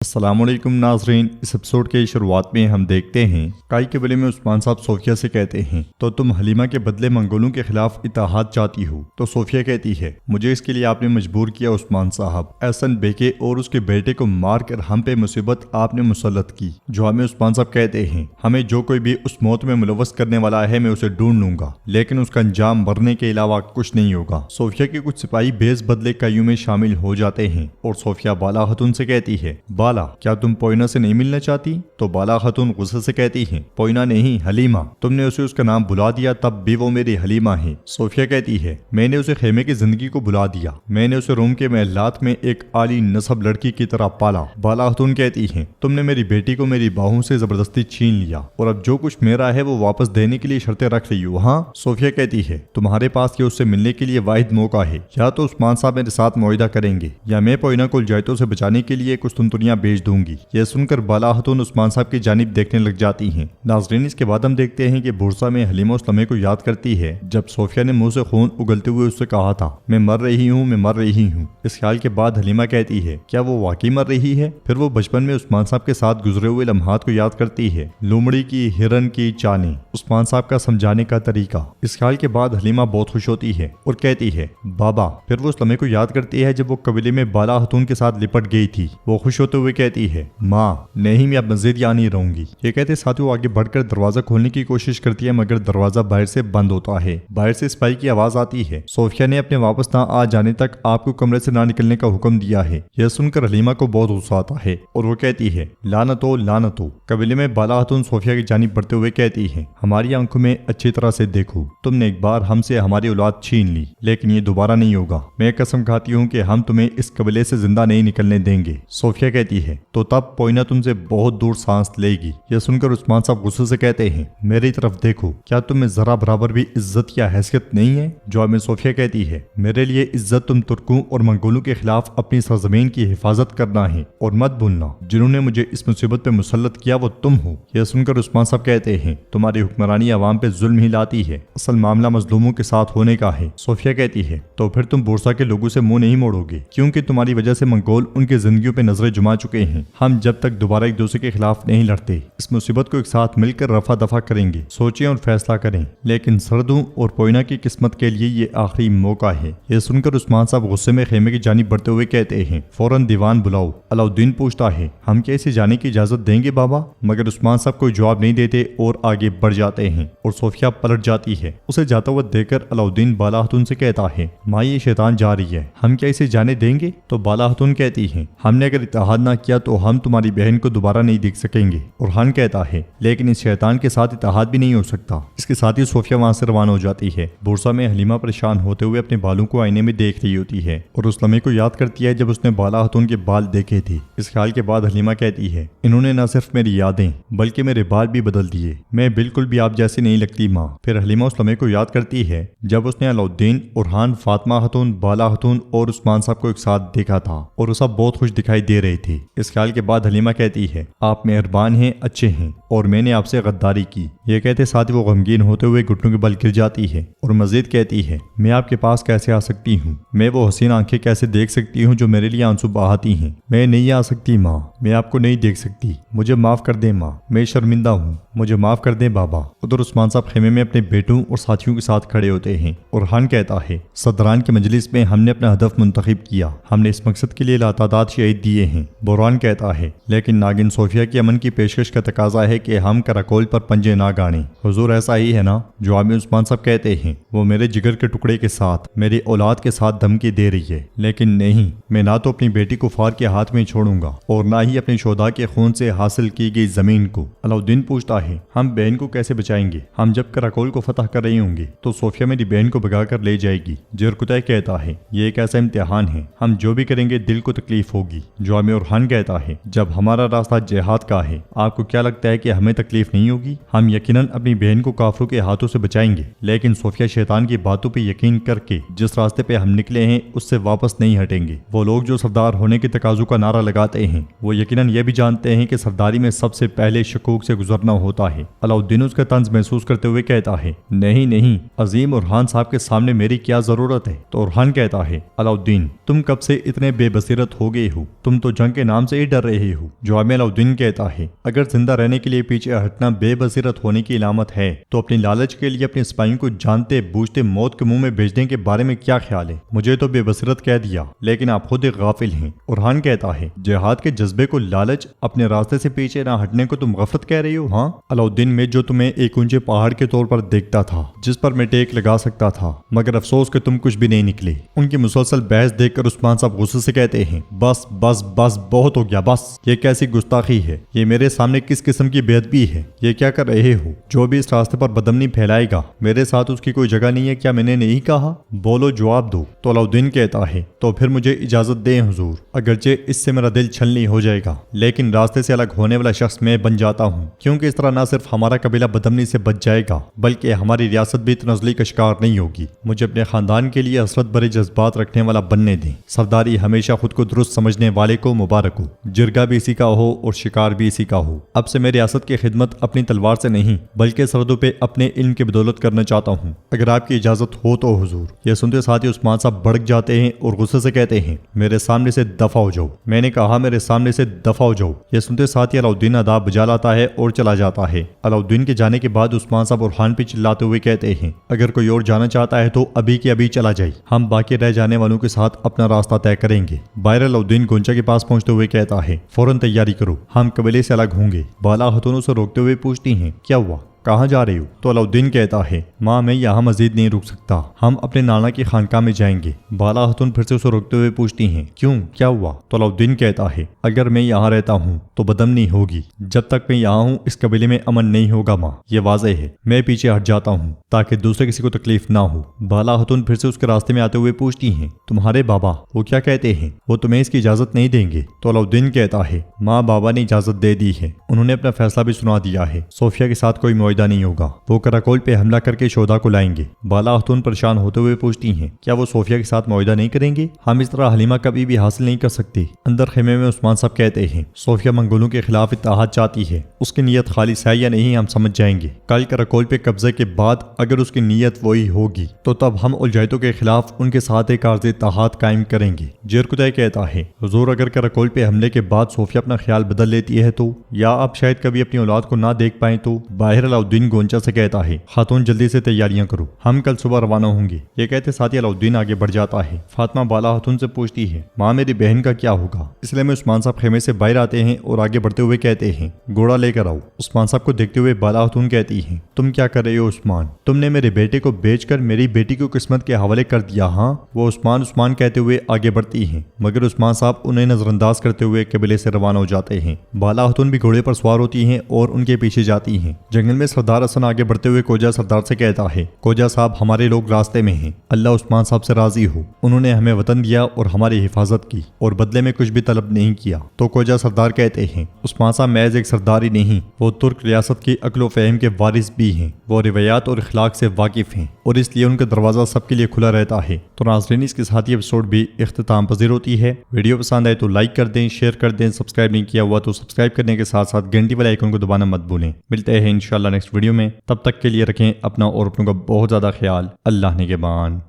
السلام علیکم ناظرین، اس ایپیسوڈ کے شروعات میں ہم دیکھتے ہیں کائی قبیلے میں عثمان صاحب صوفیہ سے کہتے ہیں تو تم حلیمہ کے بدلے منگولوں کے خلاف اتحاد چاہتی ہو؟ تو صوفیہ کہتی ہے مجھے اس کے لیے آپ نے مجبور کیا عثمان صاحب، احسن بیکے اور اس کے بیٹے کو مار کر ہم پہ مصیبت آپ نے مسلط کی۔ جو ہمیں عثمان صاحب کہتے ہیں ہمیں جو کوئی بھی اس موت میں ملوث کرنے والا ہے میں اسے ڈھونڈ لوں گا، لیکن اس کا انجام مرنے کے علاوہ کچھ نہیں ہوگا۔ صوفیہ کے کچھ سپاہی بیس بدلے کائیوں میں شامل ہو جاتے ہیں اور صوفیہ بالا خاتون سے کہتی ہے بالا کیا تم پوئنا سے نہیں ملنا چاہتی؟ تو بالا خاتون غصے سے کہتی ہیں پوئنا نہیں حلیمہ، تم نے اسے اس کا نام بلا دیا تب بھی وہ میری حلیمہ ہے۔ صوفیہ کہتی ہے میں نے اسے خیمے کی زندگی کو بلا دیا، میں نے اسے روم کے محلات میں ایک عالی نسب لڑکی کی طرح پالا۔ بالا خاتون کہتی ہیں تم نے میری بیٹی کو میری باہوں سے زبردستی چھین لیا اور اب جو کچھ میرا ہے وہ واپس دینے کے لیے شرطیں رکھ رہی ہو ہاں؟ صوفیہ کہتی ہے تمہارے پاس یہ اس سے ملنے کے لیے واحد موقع ہے، یا تو عثمان صاحب میرے ساتھ معاہدہ کریں گے یا میں پوئنا کو الجھائیتوں سے بچانے کے لیے کچھ تنتریاں بیچ دوں گی۔ یہ سن کر بالا خاتون عثمان صاحب کی جانب دیکھنے لگ جاتی ہیں۔ ناظرین اس کے بعد ہم دیکھتے ہیں کہ بورسا میں حلیمہ اس لمحے کو یاد کرتی ہے جب صوفیہ نے منہ سے خون اگلتے ہوئے اس سے کہا تھا میں مر رہی ہوں، میں مر رہی ہوں۔ اس خیال کے بعد حلیمہ کہتی ہے کیا وہ واقعی مر رہی ہے؟ پھر وہ بچپن میں عثمان صاحب کے ساتھ گزرے ہوئے لمحات کو یاد کرتی ہے، لومڑی کی، ہرن کی چالیں، عثمان صاحب کا سمجھانے کا طریقہ۔ اس خیال کے بعد حلیمہ بہت خوش ہوتی ہے اور کہتی ہے بابا۔ پھر وہ اس لمحے کو یاد کرتی ہے جب وہ قبیلے میں بالا خاتون کے ساتھ لپٹ گئی تھی۔ وہ خوش ہوتے ہوئے کہتی ہے ماں نہیں میں اب مزید یہاں نہیں رہوں گی۔ یہ کہتے ساتھ وہ آگے بڑھ کر دروازہ کھولنے کی کوشش کرتی ہے مگر دروازہ باہر سے بند ہوتا ہے۔ باہر سے سپاہی کی آواز آتی ہے صوفیہ نے اپنے واپس نہ آ جانے تک آپ کو کمرے سے نہ نکلنے کا حکم دیا ہے۔ یہ سن کر حلیمہ کو بہت غصہ آتا ہے اور وہ کہتی ہے لعنتو لعنتو۔ قبیلے میں بالا خاتون صوفیہ کی جانب بڑھتے ہوئے کہتی ہے ہماری آنکھوں میں اچھی طرح سے دیکھو، تم نے ایک بار ہم سے ہماری اولاد چھین لی لیکن یہ دوبارہ نہیں ہوگا۔ میں قسم کھاتی ہوں کہ ہم تمہیں اس قبیلے سے زندہ نہیں نکلنے دیں گے۔ صوفیہ کہتی ہے تو تب پوئنا تم سے بہت دور سانس لے گی۔ یہ سن کر عثمان صاحب غصے سے کہتے ہیں میری طرف دیکھو، کیا تم میں ذرا برابر بھی عزت یا حیثیت نہیں ہے؟ جو ہمیں صوفیہ کہتی ہے میرے لیے عزت تم ترکوں اور منگولوں کے خلاف اپنی سرزمین کی حفاظت کرنا ہے اور مت بھولنا جنہوں نے مجھے اس مصیبت پہ مسلط کیا وہ تم ہو۔ یہ سن کر عثمان صاحب کہتے ہیں تمہاری حکمرانی عوام پہ ظلم ہی لاتی ہے، اصل معاملہ مظلوموں کے ساتھ ہونے کا ہے۔ صوفیہ کہتی ہے تو پھر تم بورسا کے لوگوں سے منہ نہیں موڑو گے کیونکہ تمہاری وجہ سے منگول ان کی زندگیوں پہ نظریں جما چکے ہیں۔ ہم جب تک دوبارہ ایک دوسرے کے خلاف نہیں لڑتے اس مصیبت کو ایک ساتھ مل کر رفع دفع کریں گے۔ سوچیں اور فیصلہ کریں، لیکن سردوں اور پوئنا کی قسمت کے لیے یہ آخری موقع ہے۔ یہ سن کر عثمان صاحب غصے میں خیمے کی جانب بڑھتے ہوئے کہتے ہیں فوراً دیوان بلاؤ۔ علاؤدین پوچھتا ہے ہم کیا اسے جانے کی اجازت دیں گے بابا؟ مگر عثمان صاحب کوئی جواب نہیں دیتے اور آگے بڑھ جاتے ہیں اور صوفیہ پلٹ جاتی ہے۔ اسے جاتا ہوا دیکھ کر علاؤدین بالا خاتون سے کہتا ہے ماں یہ شیطان جا رہی ہے، ہم کیا اسے جانے دیں گے؟ تو بالا خاتون کہتی ہیں ہم نے اگر اتحاد نہ کیا تو ہم تمہاری بہن کو دوبارہ نہیں دیکھ سکیں گے۔ اور ہن کہتا ہے لیکن اس شیطان کے ساتھ اتحاد بھی نہیں ہو سکتا۔ اس کے ساتھ ہی صوفیہ وہاں سے روانہ ہو جاتی ہے۔ بورسا میں حلیمہ پریشان ہوتے ہوئے اپنے بالوں کو آئینے میں دیکھ رہی ہوتی ہے اور اس لمحے کو یاد کرتی ہے جب اس نے بالا خاتون کے بال دیکھے تھے۔ اس خیال کے بعد حلیمہ کہتی ہے انہوں نے نہ صرف میری یادیں بلکہ میرے بال بھی بدل دیے، میں بالکل بھی آپ جیسی نہیں لگتی ماں۔ پھر حلیمہ اس لمحے کو یاد کرتی ہے جب اس نے علاؤدین، اورحان، فاطمہ خاتون، بالا خاتون اور عثمان صاحب کو ایک ساتھ دیکھا تھا اور وہ سب بہت خوش دکھائی دے رہے تھے۔ اس خیال کے بعد حلیمہ کہتی ہے آپ مہربان ہیں، اچھے ہیں اور میں نے آپ سے غداری کی۔ یہ کہتے ساتھ وہ غمگین ہوتے ہوئے گھٹنوں کے بل گر جاتی ہے اور مزید کہتی ہے میں آپ کے پاس کیسے آ سکتی ہوں؟ میں وہ حسین آنکھیں کیسے دیکھ سکتی ہوں جو میرے لیے آنسو بہاتی ہیں؟ میں نہیں آ سکتی ماں، میں آپ کو نہیں دیکھ سکتی، مجھے معاف کر دیں ماں، میں شرمندہ ہوں، مجھے معاف کر دیں بابا۔ ادھر عثمان صاحب خیمے میں اپنے بیٹوں اور ساتھیوں کے ساتھ کھڑے ہوتے ہیں اور ہن کہتا ہے صدران کے مجلس میں ہم نے اپنا ہدف منتخب کیا، ہم نے اس مقصد کے لیے لاتعداد شہید دیے ہیں۔ بوران کہتا ہے لیکن ناگن صوفیہ کی امن کی پیشکش کا تقاضا ہے کہ ہم کراکول پر پنجے نہ گاڑیں۔ حضور ایسا ہی ہے نا؟ جواب عثمان صاحب کہتے ہیں وہ میرے جگر کے ٹکڑے کے ساتھ میری اولاد کے ساتھ دھمکی دے رہی ہے، لیکن نہیں، میں نہ تو اپنی بیٹی کفار کے ہاتھ میں چھوڑوں گا اور نہ ہی اپنے شہداء کے خون سے حاصل کی گئی زمین کو۔ علاؤدین پوچھتا ہے ہم بہن کو کیسے بچائیں گے؟ ہم جب کراکول کو فتح کر رہے ہوں گے تو صوفیہ میری بہن کو بھگا کر لے جائے گی۔ جرکتہ کہتا ہے یہ ایک ایسا امتحان ہے، ہم جو بھی کریں گے دل کو تکلیف ہوگی۔ جواب اور ہن کہتا ہے جب ہمارا راستہ جہاد کا ہے آپ کو کیا لگتا ہے کہ کہ ہمیں تکلیف نہیں ہوگی؟ ہم یقیناً اپنی بہن کو کافروں کے ہاتھوں سے بچائیں گے، لیکن صوفیہ شیطان کی باتوں پہ یقین کر کے جس راستے پہ ہم نکلے ہیں اس سے واپس نہیں ہٹیں گے۔ وہ لوگ جو سردار ہونے کے تقاضوں کا نعرہ لگاتے ہیں وہ یقیناً یہ بھی جانتے ہیں کہ سرداری میں سب سے پہلے شکوک سے گزرنا ہوتا ہے۔ علاؤالدین اس کا طنز محسوس کرتے ہوئے کہتا ہے، نہیں نہیں عظیم اورحان صاحب کے سامنے میری کیا ضرورت ہے؟ تو اورحان کہتا ہے، علاؤالدین تم کب سے اتنے بے بصیرت ہو گئے ہو؟ تم تو جنگ کے نام سے ہی ڈر رہے ہو۔ جواب میں علاؤالدین کہتا ہے، اگر زندہ رہنے کے لیے پیچھے ہٹنا بے بصیرت ہونے کی علامت ہے تو اپنی لالچ کے لیے اپنے سپاہیوں کو جانتے بوجھتے موت کے منہ میں بھیجنے کے بارے میں کیا خیال ہے؟ مجھے تو بے بصیرت کہہ دیا، لیکن آپ خود ایک غافل ہیں۔ اورحان کہتا ہے، جہاد کے جذبے کو لالچ، اپنے راستے سے پیچھے نہ ہٹنے کو تم غفلت کہہ رہی ہو؟ ہاں علاؤالدین، میں جو تمہیں ایک اونچے پہاڑ کے طور پر دیکھتا تھا جس پر میں ٹیک لگا سکتا تھا، مگر افسوس کہ تم کچھ بھی نہیں نکلے۔ ان کی مسلسل بحث دیکھ کر عثمان صاحب غصے سے کہتے ہیں، بس بس بس بہت ہو گیا، بس یہ کیسی گستاخی ہے؟ یہ میرے سامنے کس قسم کی بے ادبی ہے؟ یہ کیا کر رہے ہو؟ جو بھی اس راستے پر بدامنی پھیلائے گا میرے ساتھ اس کی کوئی جگہ نہیں ہے، کیا میں نے نہیں کہا؟ بولو، جواب دو۔ تو علاؤالدین کہتا ہے، تو پھر مجھے اجازت دیں حضور، اگرچہ اس سے میرا دل چھلنی ہو جائے گا لیکن راستے سے الگ ہونے والا شخص میں بن جاتا ہوں، کیونکہ اس طرح نہ صرف ہمارا قبیلہ بدامنی سے بچ جائے گا بلکہ ہماری ریاست بھی تنزلی کا شکار نہیں ہوگی۔ مجھے اپنے خاندان کے لیے حسرت بھرے جذبات رکھنے والا بننے دیں۔ سرداری ہمیشہ خود کو درست سمجھنے والے کو مبارک ہو، جرگہ بھی اسی کا ہو اور شکار بھی اسی کا ہو۔ اب سے میں ریاست کی خدمت اپنی تلوار سے نہیں بلکہ سرحدوں پہ اپنے علم کی بدولت کرنا چاہتا ہوں، اگر آپ کی اجازت ہو تو حضور۔ یہ سنتے ساتھ ہی عثمان صاحب بھڑک جاتے ہیں اور غصے سے کہتے ہیں، میرے سامنے سے دفع ہو جاؤ، میں نے کہا میرے سامنے سے دفع ہو جاؤ۔ یہ سنتے ساتھ ہی علاؤالدین اداب بجا لاتا ہے اور چلا جاتا ہے۔ علاؤالدین کے جانے کے بعد عثمان صاحب اورحان پہ چلاتے ہوئے کہتے ہیں، اگر کوئی اور جانا چاہتا ہے تو ابھی کے ابھی چلا جائے، ہم باقی رہ جانے والوں کے ساتھ اپنا راستہ طے کریں گے۔ باہر علاؤالدین گونچا کے پاس پہنچتے ہوئے کہتا ہے، فوراً تیاری کرو، ہم قبیلے سے الگ ہوں گے۔ بالا خاتون سے روکتے ہوئے پوچھتی ہیں، کیا ہوا؟ کہاں جا رہی ہو؟ تو علاؤالدین کہتا ہے، ماں میں یہاں مزید نہیں رک سکتا، ہم اپنے نانا کی خانقاہ میں جائیں گے۔ بالا خاتون پھر سے اسے روکتے ہوئے پوچھتی ہیں، کیوں، کیا ہوا؟ تو علاؤالدین کہتا ہے، اگر میں یہاں رہتا ہوں تو بدامنی ہوگی، جب تک میں یہاں ہوں اس قبیلے میں امن نہیں ہوگا ماں، یہ واضح ہے۔ میں پیچھے ہٹ جاتا ہوں تاکہ دوسرے کسی کو تکلیف نہ ہو۔ بالا خاتون پھر سے اس کے راستے میں آتے ہوئے پوچھتی ہیں، تمہارے بابا وہ کیا کہتے ہیں؟ وہ تمہیں اس کی اجازت نہیں دیں گے؟ تو علاؤالدین کہتا ہے، ماں بابا نے اجازت دے دی ہے، انہوں نے اپنا فیصلہ بھی سنا دیا ہے، صوفیہ کے ساتھ کوئی معاہدہ نہیں ہوگا، وہ کراکول پہ حملہ کر کے شہداء کو لائیں گے۔ بالا خاتون پریشان ہوتے ہوئے پوچھتی ہیں، کیا وہ صوفیہ کے ساتھ معاہدہ نہیں کریں گے؟ ہم اس طرح حلیمہ کبھی بھی حاصل نہیں کر سکتے۔ اندر خیمے میں عثمان صاحب کہتے ہیں، صوفیہ منگولوں کے خلاف اتحاد چاہتی ہے، اس کی نیت خالص ہے یا نہیں ہم سمجھ جائیں گے۔ کل کراکول پہ قبضے کے بعد اگر اس کی نیت وہی ہوگی تو تب ہم الجھائیتوں کے خلاف ان کے ساتھ ایک عارضی اتحاد قائم کریں گے۔ جیرکدے کہتا ہے، حضور اگر کراکول پہ حملے کے بعد صوفیہ اپنا خیال بدل لیتی ہے تو، یا آپ شاید کبھی اپنی اولاد کو نہ دیکھ پائیں تو؟ باہر علاؤالدین گونچا سے کہتا ہے، خاتون جلدی سے تیاریاں کرو، ہم کل صبح روانہ ہوں گے۔ یہ کہتے ساتھ ہی علاؤالدین آگے بڑھ جاتا ہے۔ فاطمہ بالا خاتون سے پوچھتی ہے، ماں میری بہن کا کیا ہوگا؟ اس لیے میں عثمان صاحب خیمے سے باہر آتے ہیں اور آگے بڑھتے ہوئے کہتے ہیں، گھوڑا لے کر آؤ۔ عثمان صاحب کو دیکھتے ہوئے بالا خاتون کہتی ہیں، تم کیا کر رہے ہو عثمان؟ تم نے میرے بیٹے کو بیچ کر میری بیٹی کو قسمت کے حوالے کر دیا؟ ہاں؟ وہ عثمان کہتے ہوئے آگے بڑھتی ہیں، مگر عثمان صاحب انہیں نظر انداز کرتے ہوئے قبیلے سے روانہ ہو جاتے ہیں۔ بالا خاتون بھی گھوڑے پر سوار ہوتی ہیں اور ان کے پیچھے جاتی ہیں۔ جنگل میں سردار حسن آگے بڑھتے ہوئے کوجا سردار سے کہتا ہے، کوجا صاحب ہمارے لوگ راستے میں ہیں، اللہ عثمان صاحب سے راضی ہو، انہوں نے ہمیں وطن دیا اور ہماری حفاظت کی اور بدلے میں کچھ بھی طلب نہیں کیا۔ تو کوجا سردار کہتے ہیں، عثمان صاحب محض ایک سردار ہی نہیں، وہ ترک ریاست کی عقل و فہم کے وارث بھی ہیں، وہ روایات اور اخلاق سے واقف ہیں اور اس لیے ان کا دروازہ سب کے لیے کھلا رہتا ہے۔ تو ناظرین، اس کے ساتھ یہ ایپیسوڈ بھی اختتام پذیر ہوتی ہے۔ ویڈیو پسند آئے تو لائک کر دیں، شیئر کر دیں، سبسکرائب نہیں کیا ہوا تو سبسکرائب کرنے کے ساتھ ساتھ گھنٹی والے آئیکن کو دبانا مت بھولیں۔ ملتے ہیں انشاءاللہ نیکسٹ ویڈیو میں، تب تک کے لیے رکھیں اپنا اور اپنوں کا بہت زیادہ خیال۔ اللہ نگہبان۔